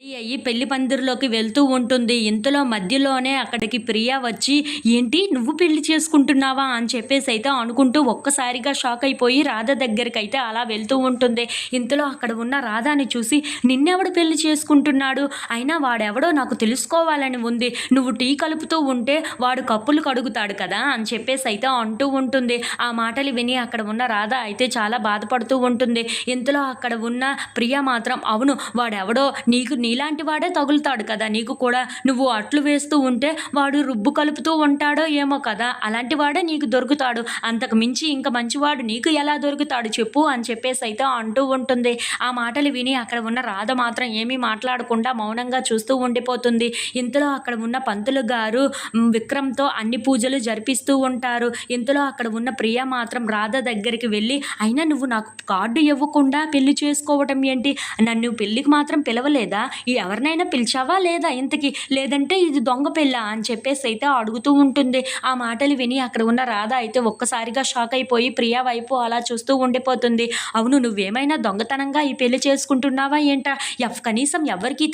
అయ్యి పెళ్లి పందిరిలోకి వెళ్తూ ఉంటుంది. ఇంతలో మధ్యలోనే అక్కడికి ప్రియ వచ్చి, "ఏంటి నువ్వు పెళ్లి చేసుకుంటున్నావా?" అని చెప్పేసైతే అనుకుంటూ ఒక్కసారిగా షాక్ అయిపోయి రాధ దగ్గరికైతే అలా వెళ్తూ ఉంటుంది. ఇంతలో అక్కడ ఉన్న రాధని చూసి, "నిన్నెవడు పెళ్లి చేసుకుంటున్నాడు? అయినా వాడెవడో నాకు తెలుసుకోవాలని ఉంది. నువ్వు టీ కలుపుతూ ఉంటే వాడు కప్పులు కడుగుతాడు కదా!" అని చెప్పేసైతే అంటూ ఉంటుంది. ఆ మాటలు విని అక్కడ ఉన్న రాధ అయితే చాలా బాధపడుతూ ఉంటుంది. ఇంతలో అక్కడ ఉన్న ప్రియ మాత్రం, "అవును వాడెవడో నీలాంటి వాడే తగులుతాడు కదా! నీకు కూడా నువ్వు అట్లు వేస్తూ ఉంటే వాడు రుబ్బు కలుపుతూ ఉంటాడో ఏమో కదా! అలాంటి వాడే నీకు దొరుకుతాడు. అంతకు మించి ఇంక మంచివాడు నీకు ఎలా దొరుకుతాడు చెప్పు" అని చెప్పేసైతే అంటూ ఉంటుంది. ఆ మాటలు విని అక్కడ ఉన్న రాధ మాత్రం ఏమీ మాట్లాడకుండా మౌనంగా చూస్తూ ఉండిపోతుంది. ఇంతలో అక్కడ ఉన్న పంతులు గారు విక్రమ్‌తో అన్ని పూజలు జరిపిస్తూ ఉంటారు. ఇంతలో అక్కడ ఉన్న ప్రియ మాత్రం రాధ దగ్గరికి వెళ్ళి, "అయినా నువ్వు నాకు కార్డు ఇవ్వకుండా పెళ్లి చేసుకోవటం ఏంటి? నన్ను పెళ్ళికి మాత్రం పిలవలేదా? ఎవరినైనా పిలిచావా లేదా ఇంతకి? లేదంటే ఇది దొంగ పెళ్ళా?" అని చెప్పేసైతే అడుగుతూ ఉంటుంది. ఆ మాటలు విని అక్కడ ఉన్న రాధ అయితే ఒక్కసారిగా షాక్ అయిపోయి ప్రియ వైపు అలా చూస్తూ ఉండిపోతుంది. "అవును నువ్వేమైనా దొంగతనంగా ఈ పెళ్లి చేసుకుంటున్నావా ఏంటా? కనీసం ఎవ్వరికీ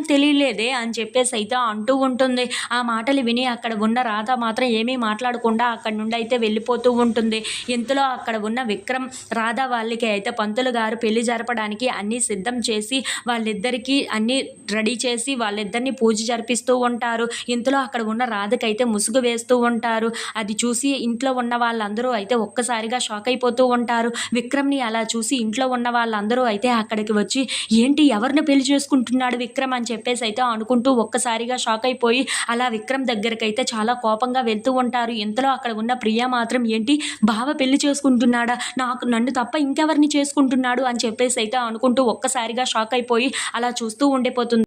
తెలియలేదే" అని చెప్పేసైతే అంటూ ఉంటుంది. ఆ మాటలు విని అక్కడ ఉన్న రాధ మాత్రం ఏమీ మాట్లాడకుండా అక్కడి నుండి అయితే వెళ్ళిపోతూ ఉంటుంది. ఇంతలో అక్కడ ఉన్న విక్రమ్, రాధ వాళ్ళకి అయితే పంతులు గారు పెళ్లి జరపడానికి అన్నీ సిద్ధం చేసి వాళ్ళిద్దరికీ అన్నీ రెడీ చేసి వాళ్ళిద్దరిని పూజ జరిపిస్తూ ఉంటారు. ఇంతలో అక్కడ ఉన్న రాధకైతే ముసుగు వేస్తూ ఉంటారు. అది చూసి ఇంట్లో ఉన్న వాళ్ళందరూ అయితే ఒక్కసారిగా షాక్ అయిపోతూ ఉంటారు. విక్రమ్‌ని అలా చూసి ఇంట్లో ఉన్న వాళ్ళందరూ అయితే అక్కడికి వచ్చి, "ఏంటి ఎవరిని పెళ్లి చేసుకుంటున్నాడు విక్రమ్" అని చెప్పేసైతే అనుకుంటూ ఒక్కసారిగా షాక్ అయిపోయి అలా విక్రమ్ దగ్గరకైతే చాలా కోపంగా వెళ్తూ ఉంటారు. ఇంతలో అక్కడ ఉన్న ప్రియ మాత్రం, "ఏంటి బావ పెళ్లి చేసుకుంటున్నాడా? నన్ను తప్ప ఇంకెవరిని చేసుకుంటున్నాడు" అని చెప్పేసైతే అనుకుంటూ ఒక్కసారిగా షాక్ అయిపోయి అలా చూస్తూ ఉండిపోతుంది.